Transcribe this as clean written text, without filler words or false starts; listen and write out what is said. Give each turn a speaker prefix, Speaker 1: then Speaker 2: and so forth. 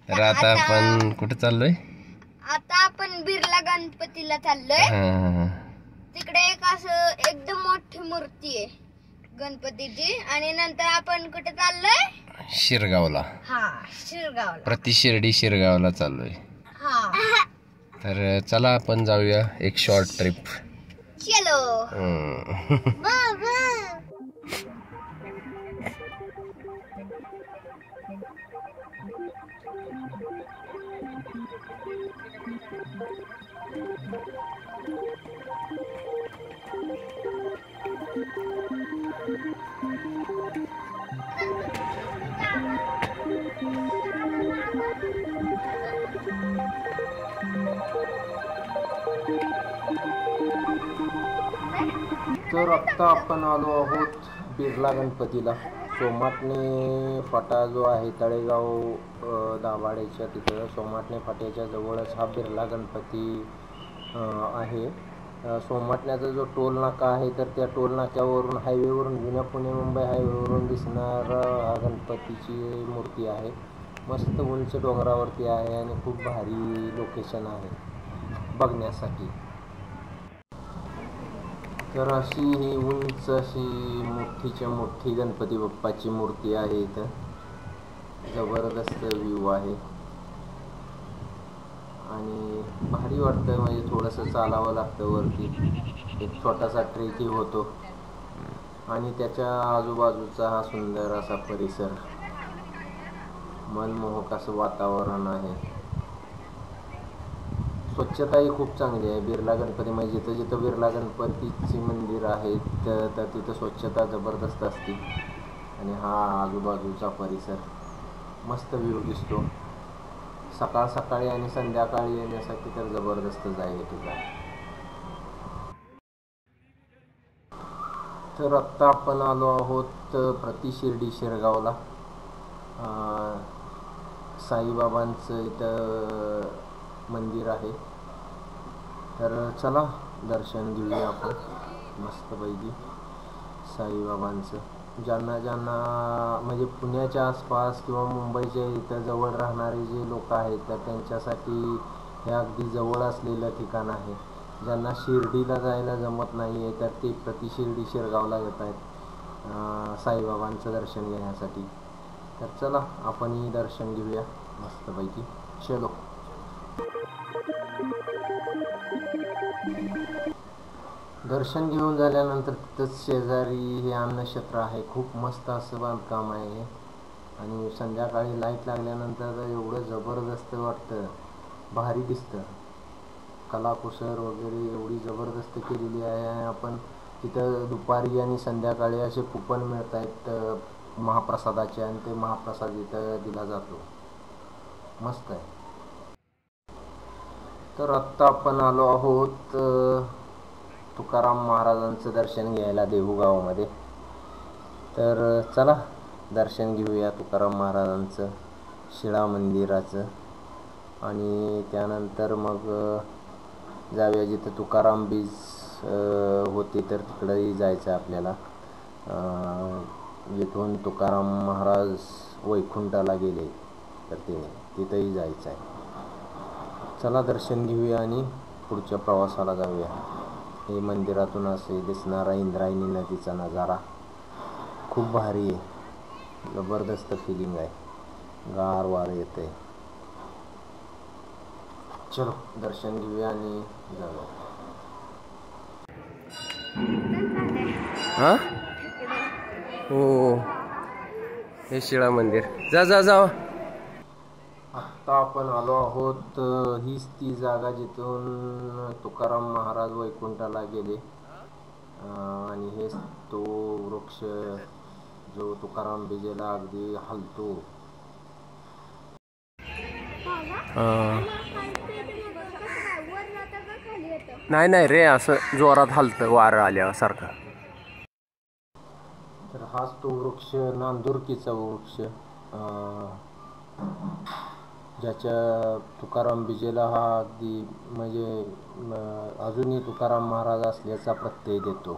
Speaker 1: तर आता आपण कुठे चाललोय?
Speaker 2: आता आपण बिर्ला गणपतीला चाललोय. तिकडे एक असं एकदम मोठी मूर्ती आहे गणपतीची. आणि नंतर आपण कुठे चाललोय?
Speaker 1: शिरगावला.
Speaker 2: शिरगावला.
Speaker 1: प्रति शिर्डी शिरगावला चाललोय. तर चला आपण जाऊया एक शॉर्ट ट्रिप.
Speaker 2: चलो.
Speaker 3: तर आत्ता आपण आलो आहोत बिर्ला गणपतीला. सोमाटणे फाटा जो आहे तळेगाव दाभाडेच्या तिथं सोमाटणे फाट्याच्या जवळच हा बिर्ला गणपती आहे. सोमाटण्याचा जो टोल नाका आहे तर त्या टोल नाक्यावरून हायवेवरून जुन्या पुणे मुंबई हायवेवरून दिसणारा हा गणपतीची मूर्ती आहे. मस्त उंच डोंगरावरती आहे आणि खूप भारी लोकेशन आहे बघण्यासाठी. तर अशी ही उंच अशी मोठीच्या मोठी गणपती बाप्पाची मूर्ती आहे. इथं जबरदस्त व्ह्यू आहे आणि भारी वाटतं. म्हणजे थोडंसं चालावं लागतं वरती. एक छोटासा ट्रेकही होतो आणि त्याच्या आजूबाजूचा हा सुंदर असा परिसर, मनमोहक असं वातावरण आहे. स्वच्छताही खूप चांगली आहे. बिर्ला गणपती म्हणजे जिथं जिथं बिर्ला गणपतीची मंदिर आहेत तर तिथं स्वच्छता जबरदस्त असते. आणि हा आजूबाजूचा परिसर मस्त व्ह्यू दिसतो. सकाळ सकाळी आणि संध्याकाळी येण्यासाठी तर जबरदस्तच आहे ठिकाण. तर आत्ता आपण आलो आहोत प्रति शिर्डी शिरगावला. साईबाबांचं इथं मंदिर आहे. तर चला दर्शन घेऊया आपण मस्तपैकी साईबाबांचं. ज्यांना म्हणजे पुण्याच्या आसपास किंवा मुंबईच्या इथं जवळ राहणारे जे लोक आहेत तर त्यांच्यासाठी हे अगदी जवळ असलेलं ठिकाण आहे. ज्यांना शिर्डीला जायला जमत नाही आहे तर ते प्रति शिर्डी शिरगावला येत आहेत साईबाबांचं दर्शन घेण्यासाठी. तर चला आपणही दर्शन घेऊया मस्तपैकी. चलो. दर्शन घेऊन झाल्यानंतर तिथंच शेजारी हे अन्नक्षेत्र आहे. खूप मस्त असं बांधकाम आहे आणि संध्याकाळी लाईट लागल्यानंतर तर एवढं जबरदस्त वाटतं, भारी दिसतं. कलाकुसर वगैरे एवढी जबरदस्त केलेली आहे. आणि आपण तिथं दुपारी आणि संध्याकाळी असे कुपन मिळत आहेत महाप्रसादाचे आणि ते महाप्रसाद इथं दिला जातो. मस्त आहे. तर आत्ता आपण आलो आहोत तुकाराम महाराजांचं दर्शन घ्यायला देहूगावामध्ये. तर चला दर्शन घेऊया तुकाराम महाराजांचं, शिळा मंदिराचं. आणि त्यानंतर मग जाऊया जिथं तुकाराम बीज होते तर तिकडंही जायचं आहे आपल्याला. जिथून तुकाराम महाराज वैकुंठाला गेले तर तिथंही जायचं आहे. चला दर्शन घेऊया आणि पुढच्या प्रवासाला जाऊया. हे मंदिरातून असे दिसणारा इंद्रायणी नदीचा नजारा खूप भारी आहे. जबरदस्त फिलिंग आहे. गार वारं येते. चलो दर्शन घेऊया आणि जाऊया.
Speaker 1: हो हे शिळा मंदिर. जा.
Speaker 3: आत्ता आपण आलो आहोत. हीच ती जागा जिथून तुकाराम महाराज वैकुंठाला गेले. आणि हेच तो वृक्ष जो तुकाराम बीजेला अगदी हलतो.
Speaker 1: नाही रे, असं जोरात हलतं वारं आल्यासारखं.
Speaker 3: तर हाच तो वृक्ष, नांदुरकीचा वृक्ष, ज्याच्या तुकाराम बीजेला हा अगदी म्हणजे अजूनही तुकाराम महाराज असल्याचा प्रत्यय देतो.